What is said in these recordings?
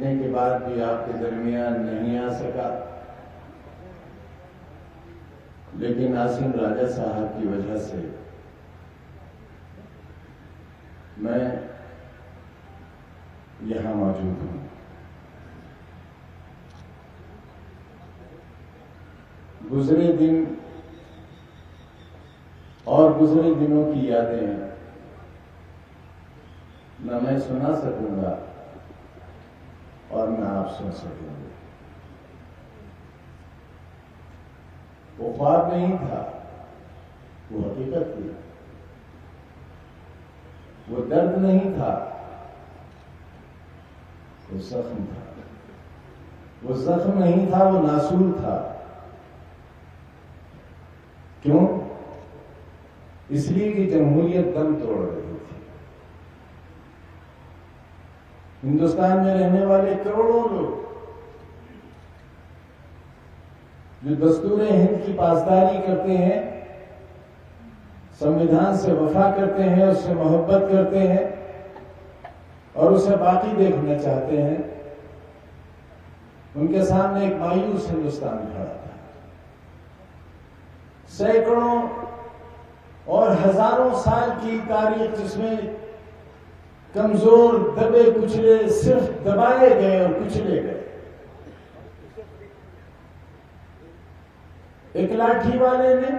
इतने के बाद भी आपके दरमियान नहीं आ सका, लेकिन आसिम राजा साहब की वजह से मैं यहां मौजूद हूं। गुजरे दिन और गुजरे दिनों की यादें न मैं सुना सकूंगा और न आप सुन सकेंगे। वो ख्वाब नहीं था, वो हकीकत थी। वो दर्द नहीं था, वो जख्म था। वो जख्म नहीं था, वो नासूर था। क्यों? इसलिए कि जमहूरियत दम तोड़ रही थी। हिंदुस्तान में रहने वाले करोड़ों लोग जो दस्तूरे हिंद की पासदारी करते हैं, संविधान से वफा करते हैं, उससे मोहब्बत करते हैं और उसे बाकी देखना चाहते हैं, उनके सामने एक मायूस हिंदुस्तान खड़ा था। सैकड़ों और हजारों साल की तारीख जिसमें कमजोर दबे कुचले सिर्फ दबाए गए और कुचले गए। एक लाठी वाले ने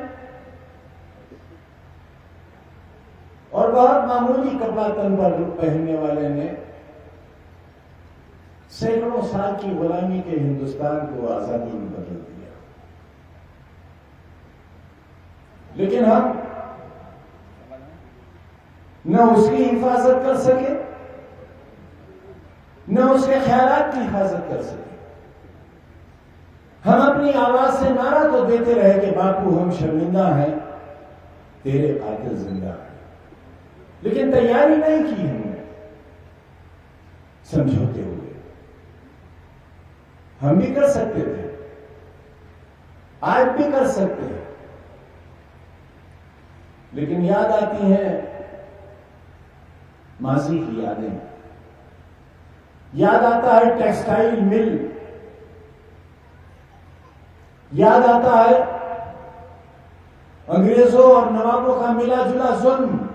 और बहुत मामूली कपड़ा तन पर पहनने वाले ने सैकड़ों साल की गुलामी के हिंदुस्तान को आजादी में बदल दिया। लेकिन हम न उसकी हिफाजत कर सके, न उसके ख्यालात की हिफाजत कर सके। हम अपनी आवाज से नारा तो देते रहे कि बापू हम शर्मिंदा हैं, तेरे कातिल जिंदा हैं, लेकिन तैयारी नहीं की हमने समझौते हुए। हम भी कर सकते थे, आज भी कर सकते हैं, लेकिन याद आती हैं माजी की यादें। याद आता है टेक्सटाइल मिल, याद आता है अंग्रेजों और नवाबों का मिला जुला जुल्म।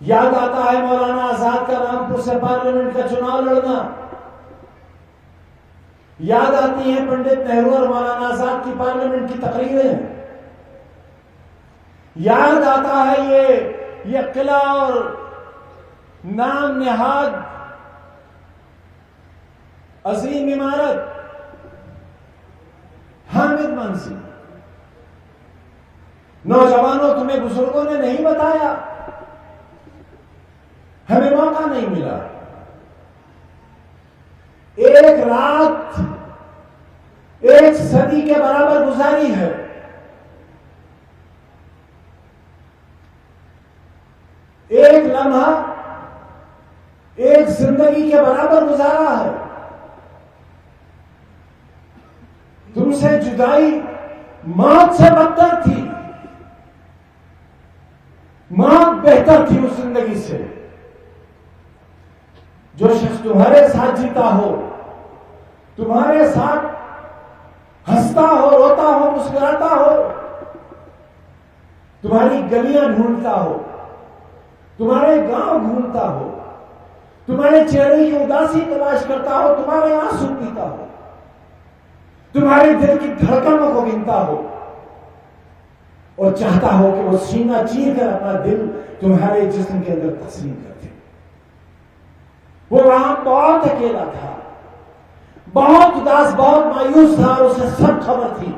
याद आता है मौलाना आजाद का रामपुर से पार्लियामेंट का चुनाव लड़ना। याद आती है पंडित नेहरू और मौलाना आजाद की पार्लियामेंट की तकरीरें। याद आता है ये किला और नाम निहाद अजीम इमारत हामिद मंजिल। नौजवानों, तुम्हें बुजुर्गों ने नहीं बताया, हमें मौका नहीं मिला। एक रात एक सदी के बराबर गुजारी है। एक लम्हा एक जिंदगी के बराबर गुजारा है। तुमसे जुदाई मौत से बदतर थी, मौत बेहतर थी उस जिंदगी से। जो शख्स तुम्हारे साथ जीता हो, तुम्हारे साथ हंसता हो, रोता हो, मुस्कुराता हो, तुम्हारी गलियां ढूंढता हो, तुम्हारे गांव घूमता हो, तुम्हारे चेहरे की उदासी तलाश करता हो, तुम्हारे आंसू पीता हो, तुम्हारे दिल की धड़कनों को गिनता हो और चाहता हो कि वो सीना चीर कर अपना दिल तुम्हारे जिस्म के अंदर तस्लीम कर दे। वो वहां बहुत अकेला था, बहुत उदास, बहुत मायूस था और उसे सब खबर थी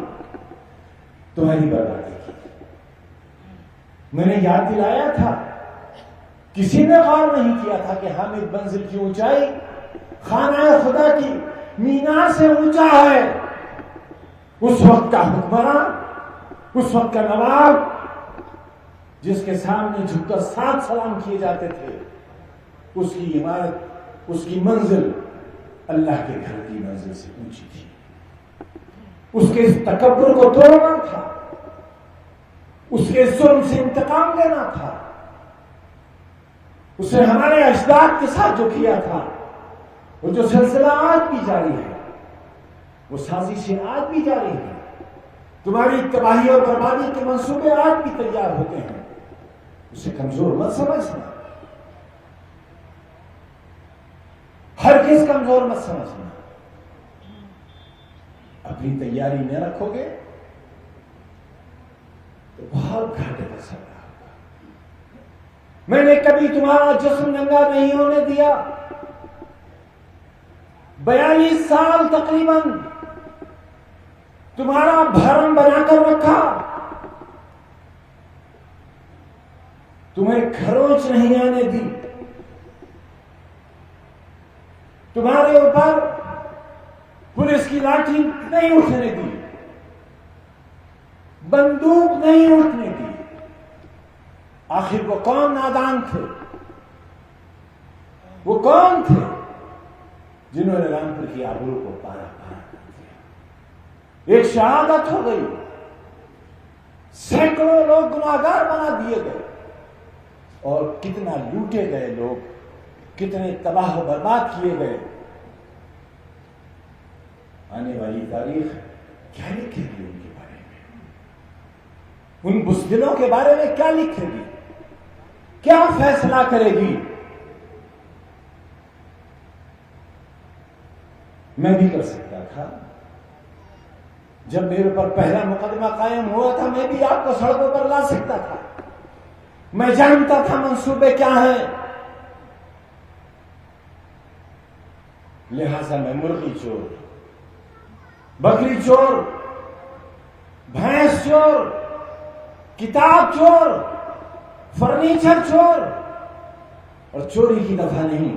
तुम्हारी बर्बादी की। मैंने याद दिलाया था, किसी ने गौर नहीं किया था कि हामिद मंजिल की ऊंचाई खाना खुदा की मीनार से ऊंचा है। उस वक्त का हुक्मरान, उस वक्त का नवाब, जिसके सामने झुककर 7 सलाम किए जाते थे, उसकी इमारत, उसकी मंजिल अल्लाह के घर की मंजिल से ऊंची थी। उसके इस तकब्बुर को तोड़ना था, उसके जुल्म से इंतकाम लेना था। उसने हमारे अजदाद के साथ जो किया था वो जो सिलसिला आज भी जारी है, वो साजिशें आज भी जारी है, तुम्हारी तबाही और बर्बादी के मंसूबे आज भी तैयार होते हैं। उसे कमजोर मत समझना, हर किस कमजोर मत समझना। अपनी तैयारी न रखोगे तो बहुत घाटे पर सर रहा होगा। मैंने कभी तुम्हारा जिस्म नंगा नहीं होने दिया। 42 साल तकरीबन तुम्हारा भरम बनाकर रखा, तुम्हें खरोच नहीं आने दी, तुम्हारे ऊपर पुलिस की लाठी नहीं उठने दी, बंदूक नहीं उठने दी। आखिर वो कौन नादान थे? वो कौन थे जिन्होंने रामपुर की आबरू को पारा पारा कर दिया? एक शहादत हो गई, सैकड़ों लोग गुनाहगार बना दिए गए, और कितना लूटे गए लोग, कितने तबाह बर्बाद किए गए। आने वाली तारीख क्या लिखेगी उनके बारे में? उन बुज़दिलों के बारे में क्या लिखेगी? क्या फैसला करेगी? मैं भी कर सकता था। जब मेरे पर पहला मुकदमा कायम हुआ था, मैं भी आपको सड़कों पर ला सकता था। मैं जानता था मंसूबे क्या हैं, लिहाजा मैं मुर्गी चोर, बकरी चोर, भैंस चोर, किताब चोर, फर्नीचर चोर, और चोरी की दफा नहीं,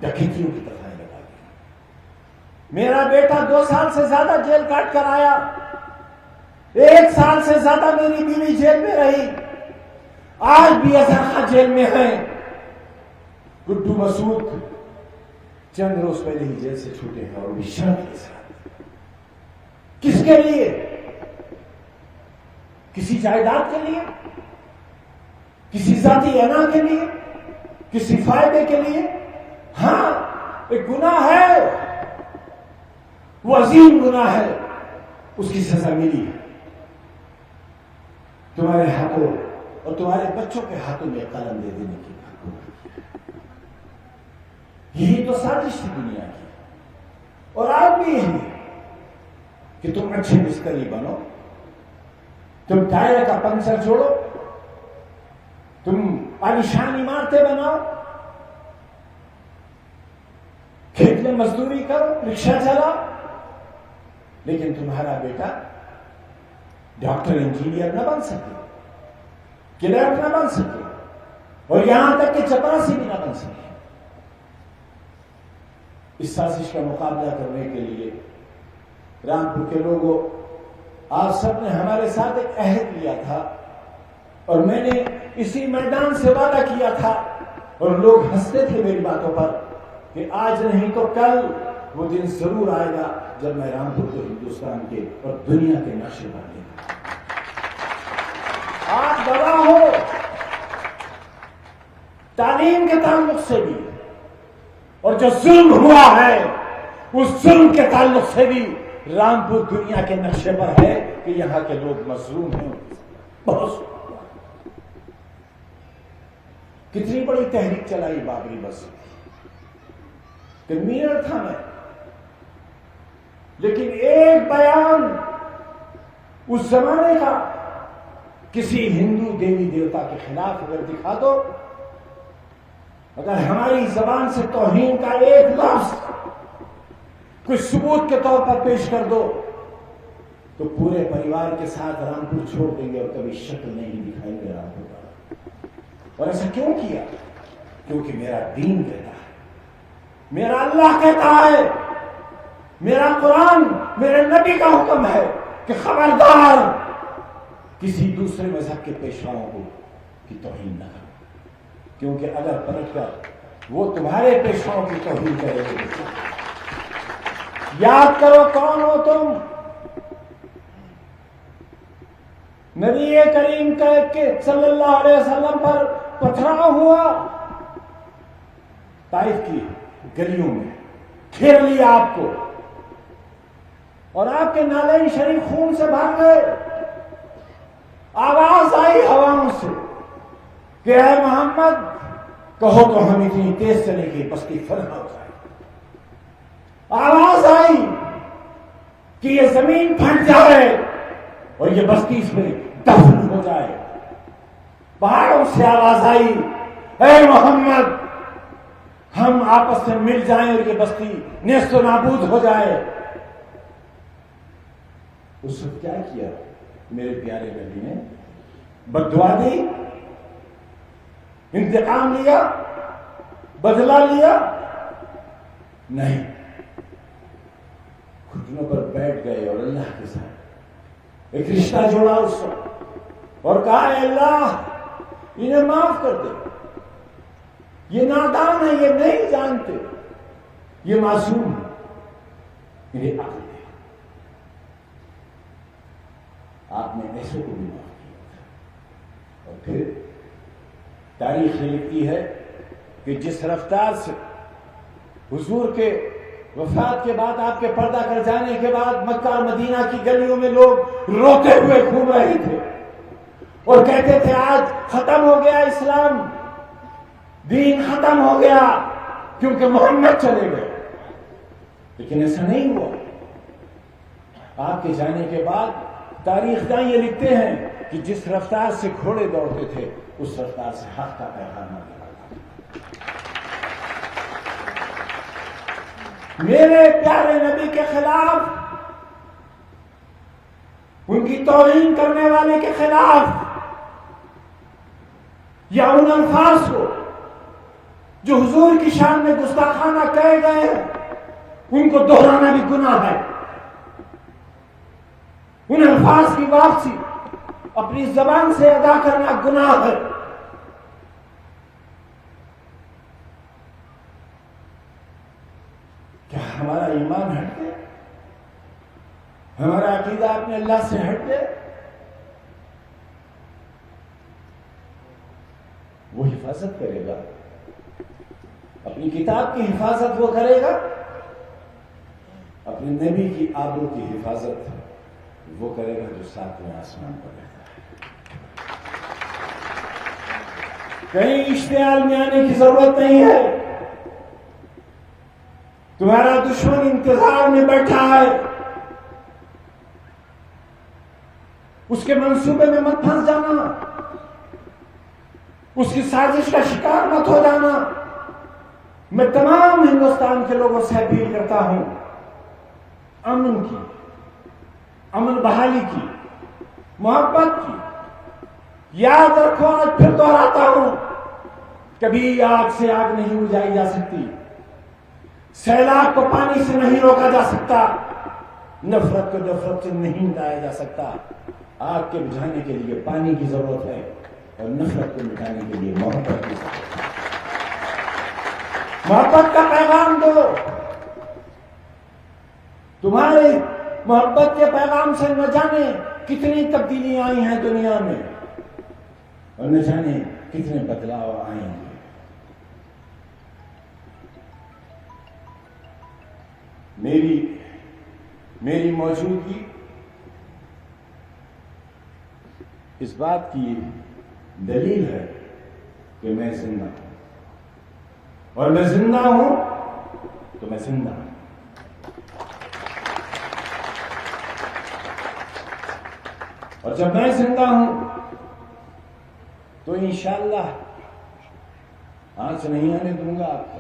डकैतियों की दफा लगा दी। मेरा बेटा 2 साल से ज्यादा जेल काट कर आया, 1 साल से ज्यादा मेरी बीवी जेल में रही, आज भी अजहर जेल में है। गुड्डू मसूद चंद रोज पहले ही जेल से छूटे हैं, और भी शर्त के साथ। किसके लिए? किसी जायदाद के लिए, किसी जाती अना के लिए, किसी फायदे के लिए? हां, एक गुनाह है, वो अजीम गुनाह है, उसकी सजा मिली है। तुम्हारे हाथों और तुम्हारे बच्चों के हाथों में कलम दे देने की बात। यही तो साजिश थी दुनिया की, और आज भी यही है कि तुम अच्छे मिस्त्री बनो, तुम टायर का पंचर छोड़ो, तुम आलिशान इमारतें बनाओ, खेत में मजदूरी करो, रिक्शा चलाओ, लेकिन तुम्हारा बेटा डॉक्टर इंजीनियर न बन सके, क्लर्क न बन सके, और यहां तक कि चपरासी भी न बन सके। इस साजिश का मुकाबला करने के लिए रामपुर के लोगों, आप सबने हमारे साथ एक अहद लिया था, और मैंने इसी मैदान से वादा किया था, और लोग हंसते थे मेरी बातों पर कि आज नहीं तो कल वो दिन जरूर आएगा जब मैं रामपुर को हिंदुस्तान के और दुनिया के नक्शे पर लेगा। आप गवाह हो, तालीम के ताल्लुक से भी, और जो जुल्म हुआ है उस जुल्म के ताल्लुक से भी रामपुर दुनिया के नक्शे पर है कि यहां के लोग मजलूम हैं। बहुत कितनी बड़ी तहरीक चलाई बाबरी मस्जिद कि मीरर था मैं, लेकिन एक बयान उस जमाने का किसी हिंदू देवी देवता के खिलाफ अगर दिखा दो, अगर हमारी जबान से तौहीन का एक लफ्ज कुछ सबूत के तौर पर पेश कर दो, तो पूरे परिवार के साथ रामपुर छोड़ देंगे और कभी शक्ल नहीं दिखाएंगे रामपुर का। और ऐसा क्यों किया? क्योंकि मेरा दीन कहता है, मेरा अल्लाह कहता है, मेरा कुरान, मेरे नबी का हुक्म है कि खबरदार किसी दूसरे मजहब के पेशवाओं को की तौहीन न करो, क्योंकि अगर पलटकर वो तुम्हारे पेशवाओं की तौहीन करेंगे, याद करो कौन हो तुम। नबी करीम के सल्लल्लाहु अलैहि वसल्लम पर पथराव हुआ ताइफ की गलियों में, घेर लिया आपको और आपके नालैन शरीफ खून से भर गए। आवाज आई हवाओं से कि ऐ मोहम्मद, कहो तो हम इतनी तेज चलेंगे बस्ती फना हो जाए। आवाज आई कि ये जमीन फट जाए और ये बस्ती इसमें दफन हो जाए। पहाड़ों से आवाज आई, ऐ मोहम्मद, हम आपस में मिल जाएं और ये बस्ती नेस्तो नाबूद हो जाए। उस वक्त क्या किया मेरे प्यारे नबी ने? बददुआ दी, इंतकाम लिया, बदला लिया? नहीं, घुटनों पर बैठ गए और अल्लाह के साथ एक रिश्ता जोड़ा उस वक्त और कहा, अल्लाह इन्हें माफ कर दे, ये नादान है, ये नहीं जानते, ये मासूम है, इन्हें अक्ल दे। आपने ऐसे को भी माफ किया। और फिर तारीख लिखती है कि जिस रफ्तार से हुजूर के वफात के बाद, आपके पर्दा कर जाने के बाद मक्का और मदीना की गलियों में लोग रोते हुए घूम रहे थे और कहते थे आज खत्म हो गया इस्लाम, दीन खत्म हो गया क्योंकि मोहम्मद चले गए। लेकिन ऐसा नहीं हुआ। आपके जाने के बाद तारीखदां ये लिखते हैं कि जिस रफ्तार से घोड़े दौड़ते थे उस रफ्तार से हक का पैगाम आगे बढ़ता। मेरे प्यारे नबी के खिलाफ, उनकी तौहीन करने वाले के खिलाफ या उन अल्फाज को जो हुजूर की शान में गुस्ताखाना कहे गए उनको दोहराना भी गुनाह है। उन अल्फाज की वापसी अपनी जबान से अदा करना गुनाह है। क्या हमारा ईमान हट गया? हमारा अकीदा अपने अल्लाह से हट गया? वो हिफाजत करेगा, अपनी किताब की हिफाजत वो करेगा, अपने नबी की आबरू की हिफाजत वो करेगा जो सातवें आसमान पर रहता है। कहीं इश्तियाल में आने की जरूरत नहीं है। तुम्हारा दुश्मन इंतजार में बैठा है, उसके मंसूबे में मत फंस जाना, उसकी साजिश का शिकार मत हो जाना। मैं तमाम हिंदुस्तान के लोगों से अपील करता हूं, अमन की, अमन बहाली की, मोहब्बत की। याद रखो, आज फिर दोहराता हूं, कभी आग से आग नहीं बुझाई जा सकती, सैलाब को पानी से नहीं रोका जा सकता, नफरत को नफरत से नहीं मिटाया जा सकता। आग के बुझाने के लिए पानी की जरूरत है और नफरत को मिटाने के लिए मोहब्बत की जरूरत है। मोहब्बत का पैगाम दो। तुम्हारे मोहब्बत के पैगाम से न जाने कितनी तब्दीलियां आई हैं दुनिया में और न जाने कितने बदलाव आएंगे। मेरी मौजूदगी इस बात की दलील है कि मैं जिंदा हूं और मैं जिंदा हूं तो मैं जिंदा हूं। और जब मैं जिंदा हूं तो इंशाअल्लाह आंच नहीं आने दूंगा आपको।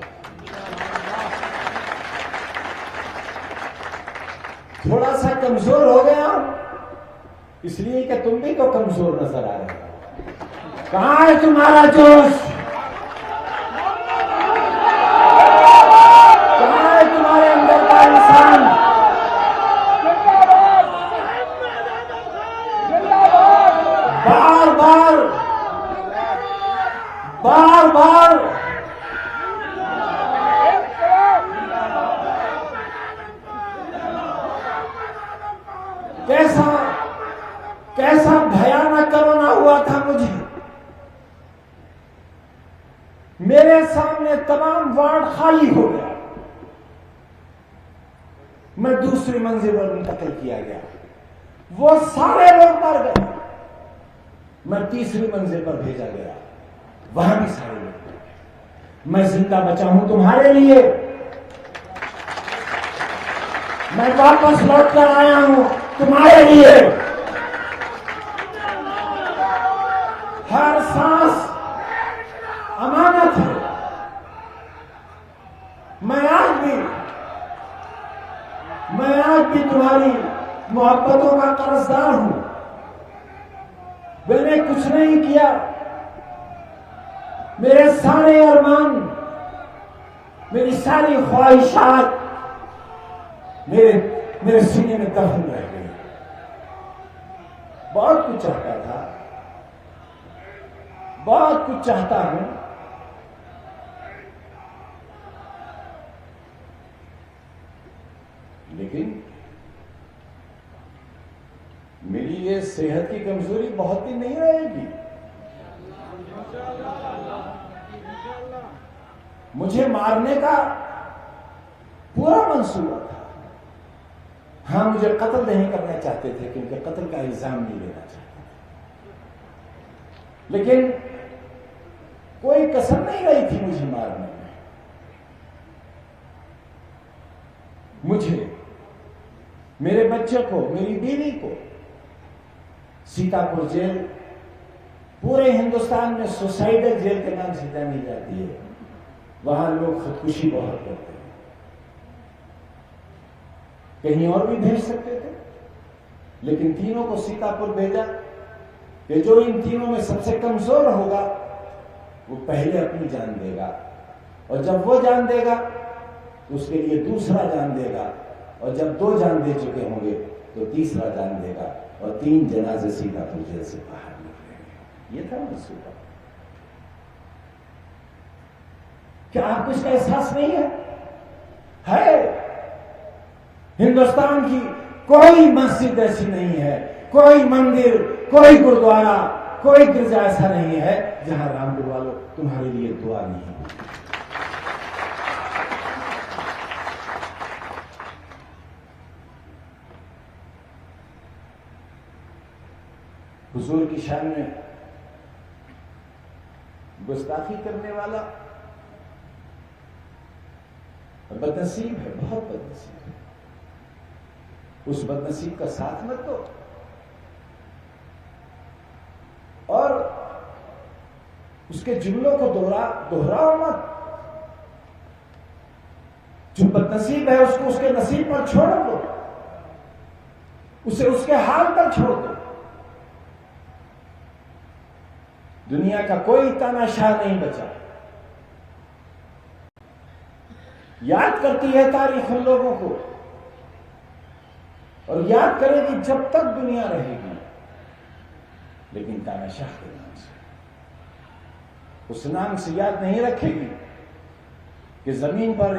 थोड़ा सा कमजोर हो गया इसलिए कि तुम भी तो कमजोर नजर आ रहे हो। कहां है तुम्हारा जोश? कहां है तुम्हारे अंदर का इंसान? बार बार कैसा भयानक कोरोना हुआ था मुझे। मेरे सामने तमाम वार्ड खाली हो गया, मैं दूसरी मंजिल पर मुंतकिल किया गया, वो सारे लोग मर गए, मैं तीसरी मंजिल पर भेजा गया, वहां भी सारे लोग मर गए। मैं जिंदा बचा हूं तुम्हारे लिए, मैं वापस लौट कर आया हूं तुम्हारे लिए। हर सांस अमानत है। मैं आज भी तुम्हारी मोहब्बतों का कर्जदार हूं। मैंने कुछ नहीं किया, मेरे सारे अरमान, मेरी सारी ख्वाहिशात मेरे सीने में दफन रह गई। बहुत कुछ चाहता था, बहुत कुछ चाहता हूं, लेकिन मेरी ये सेहत की कमजोरी बहुत दिन नहीं रहेगी। मुझे मारने का पूरा मंसूबा था। हाँ, मुझे कत्ल नहीं करना चाहते थे क्योंकि कत्ल का इल्जाम नहीं लेना चाहते थे, लेकिन कोई कसर नहीं रही थी मुझे मारने में। मुझे, मेरे बच्चे को, मेरी बीवी को सीतापुर जेल पूरे हिंदुस्तान में सुसाइडल जेल के नाम से जानी जाती है। वहां लोग खुदकुशी बहुत करते हैं। कहीं और भी भेज सकते थे, लेकिन तीनों को सीतापुर भेजा कि जो इन तीनों में सबसे कमजोर होगा वो पहले अपनी जान देगा, और जब वो जान देगा तो उसके लिए दूसरा जान देगा, और जब 2 जान दे चुके होंगे तो तीसरा जान देगा, और 3 जनाजे सीतापुर जेल से बाहर निकलेंगे। ये था मंसूबा। क्या आपको इसका एहसास नहीं है? हिंदुस्तान की कोई मस्जिद ऐसी नहीं है, कोई मंदिर, कोई गुरुद्वारा, कोई गिरजा ऐसा नहीं है जहां रामपुर वालों तुम्हारे लिए दुआ नहीं होगी। हुजूर की शान में गुस्ताखी करने वाला बदनसीब है, बहुत बदनसीब है। उस बदनसीब का साथ मत दो, और उसके जुमलों को दोहराओ मत। जो बदनसीब है उसको उसके नसीब पर छोड़ दो, उसे उसके हाल पर छोड़ दो। दुनिया का कोई तानाशाह नहीं बचा। याद करती है तारीख उन लोगों को, और याद करेगी जब तक दुनिया रहेगी, लेकिन तानाशाह के नाम से, उस नाम से याद नहीं रखेगी कि जमीन पर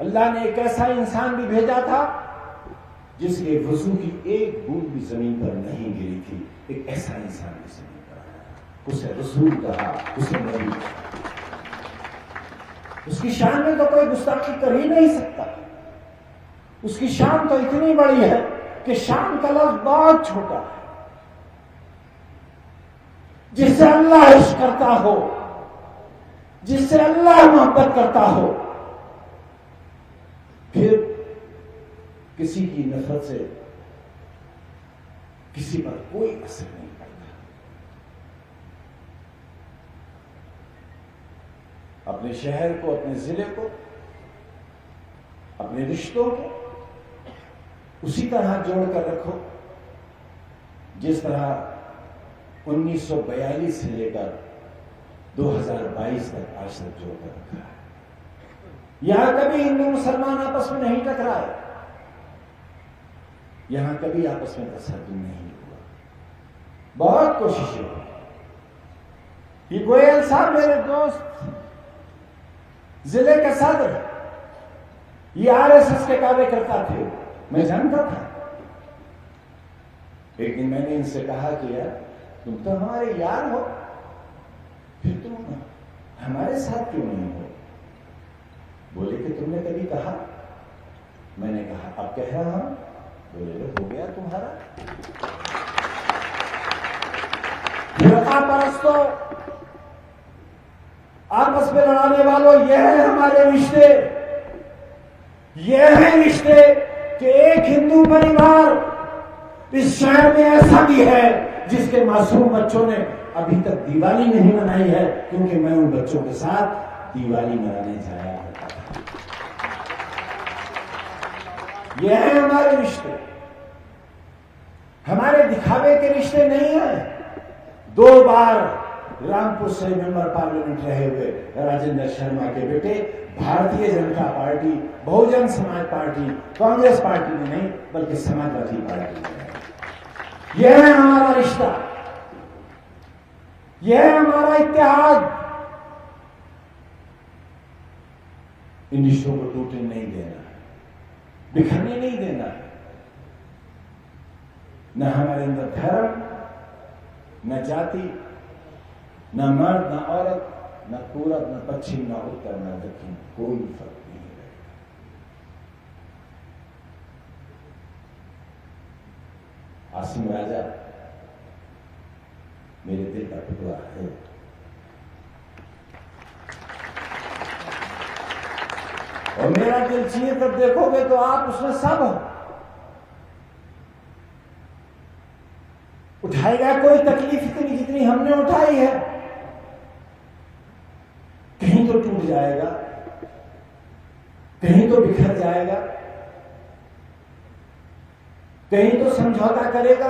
अल्लाह ने एक ऐसा इंसान भी भेजा था जिसके वजू की एक बूंद भी जमीन पर नहीं गिरी थी। एक ऐसा इंसान भी जमीन पर आया था, उसे रसूल कहा, उसे नबी कहा। उसकी शान में तो कोई गुस्ताखी कर ही नहीं सकता। उसकी शान तो इतनी बड़ी है कि शान का लफ्ज बहुत छोटा है। जिससे अल्लाह इश्क करता हो, जिससे अल्लाह मोहब्बत करता हो, फिर किसी की नफरत से किसी पर कोई असर नहीं पड़ता। अपने शहर को, अपने जिले को, अपने रिश्तों को उसी तरह जोड़कर रखो जिस तरह 1942 से लेकर 2022 तक आज तक जोड़कर रखा है। यहां कभी हिंदू मुसलमान आपस में नहीं टकराए, यहां कभी आपस में तशद्दुद नहीं हुआ। बहुत कोशिशें हुई। ये गोयल साहब मेरे दोस्त, जिले के सदर, ये आरएसएस के कार्यकर्ता थे, मैं जानता था। एक दिन मैंने इनसे कहा कि यार तुम तो हमारे यार हो, फिर तुम हमारे साथ क्यों नहीं हो? बोले कि तुमने कभी कहा मैंने कहा अब कह रहा हूं? बोले हो गया तुम्हारा। फिरका परस्तों, आपस में लड़ाने वालों, यह है हमारे रिश्ते। यह है रिश्ते कि एक हिंदू परिवार इस शहर में ऐसा भी है जिसके मासूम बच्चों ने अभी तक दिवाली नहीं मनाई है, क्योंकि मैं उन बच्चों के साथ दिवाली मनाने जाया करता था। यह है हमारे रिश्ते, हमारे दिखावे के रिश्ते नहीं है। 2 बार रामपुर से मेंबर पार्लियामेंट रहे हुए राजेंद्र शर्मा के बेटे Bharatiya Janata party, Bahujan Samaj party, Congress party में नहीं बल्कि समाजवादी पार्टी में। यह है हमारा रिश्ता, यह है हमारा इत्तेहाद। इन रिश्तों को टूटने नहीं देना, बिखरने नहीं देना। न हमारे अंदर धर्म, न जाति, न मर्द, न औरत, न पूरब, न पश्चिम, न उत्तर, न दक्षिण, कोई फर्क नहीं रहेगा। आसिम राजा मेरे दिल का टुकड़ा है। और मेरा दिल चाहिए तब देखोगे तो आप उसमें सब हो। उठाएगा कोई तकलीफ इतनी जितनी हमने उठाई है? कहीं तो टूट जाएगा, कहीं तो बिखर जाएगा, कहीं तो समझौता करेगा।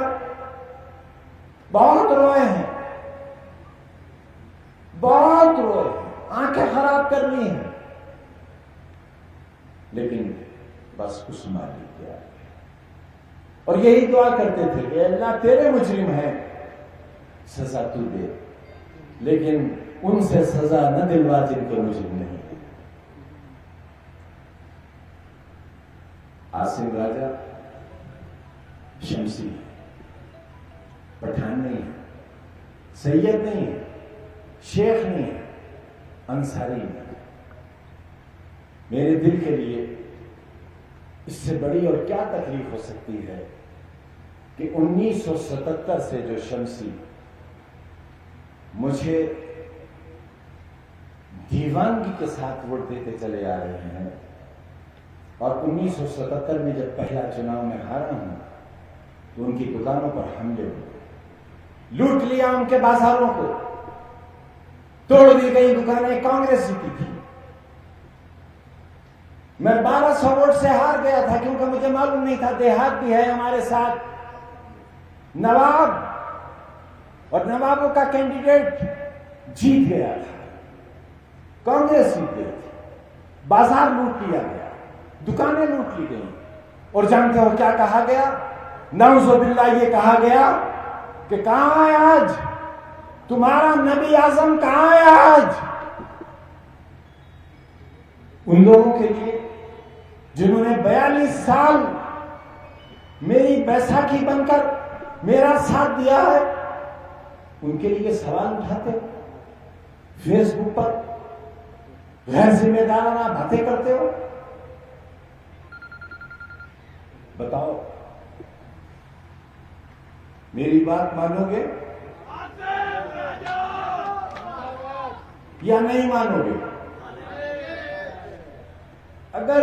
बहुत रोए हैं, बहुत रोए हैं, आंखें खराब कर ली हैं, लेकिन बस उस मालिक के आगे। और यही दुआ करते थे कि अल्लाह तेरे मुजरिम है, सजा तू दे, लेकिन उनसे सजा न दिलवा जिनके मुजरिम नहीं है। आसिम राजा शमसी है, पठान नहीं है, सैयद नहीं है, शेख नहीं है, अंसारी नहीं है। मेरे दिल के लिए इससे बड़ी और क्या तकलीफ हो सकती है कि 1977 से जो शमसी मुझे दीवानगी के साथ वोट देते चले आ रहे हैं, और 1977 में जब पहला चुनाव में हारा हूं तो उनकी दुकानों पर हमले हुए, लूट लिया उनके बाजारों को, तोड़ दी गई दुकानें, कांग्रेस जीती थी। मैं 1200 वोट से हार गया था, क्योंकि मुझे मालूम नहीं था देहात भी है हमारे साथ, नवाब और नवाबों का कैंडिडेट जीत गया था, कांग्रेस जीत गई थी, बाजार लूट लिया गया, दुकानें लूट ली गई। और जानते हो क्या कहा गया? नऊजुबिल्लाह, ये कहा गया कि कहां है आज तुम्हारा नबी आजम, कहां है आज? उन लोगों के लिए जिन्होंने 42 साल मेरी बैसाखी बनकर मेरा साथ दिया है, उनके लिए सवाल उठाते हो, फेसबुक पर गैर जिम्मेदाराना बातें करते हो। बताओ, मेरी बात मानोगे या नहीं मानोगे? अगर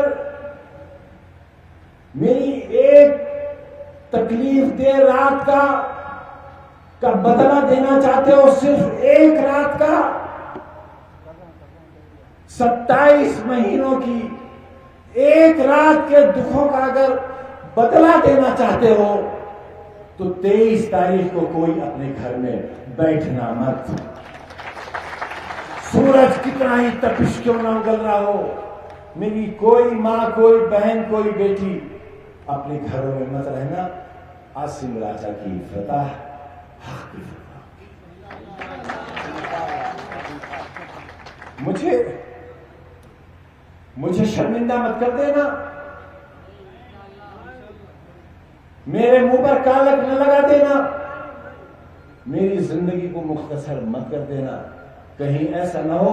मेरी एक तकलीफ दे रात का बदला देना चाहते हो, सिर्फ एक रात का, 27 महीनों की एक रात के दुखों का अगर बदला देना चाहते हो, तो 23 तारीख को कोई अपने घर में बैठना मत। सूरज कितना ही तपिश क्यों ना उगल रहा हो, मेरी कोई मां, कोई बहन, कोई बेटी अपने घरों में मत रहना। आसिम राजा की फतह, हक की फतह। मुझे शर्मिंदा मत कर देना, मेरे मुंह पर कालक न लगा देना, मेरी जिंदगी को मुख्तसर मत कर देना। कहीं ऐसा ना हो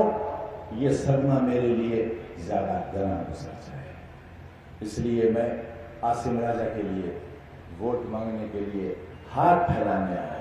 ये सदमा मेरे लिए ज्यादा घना गुजर जाए। इसलिए मैं आसिम राजा के लिए वोट मांगने के लिए हाथ फैलाने आया।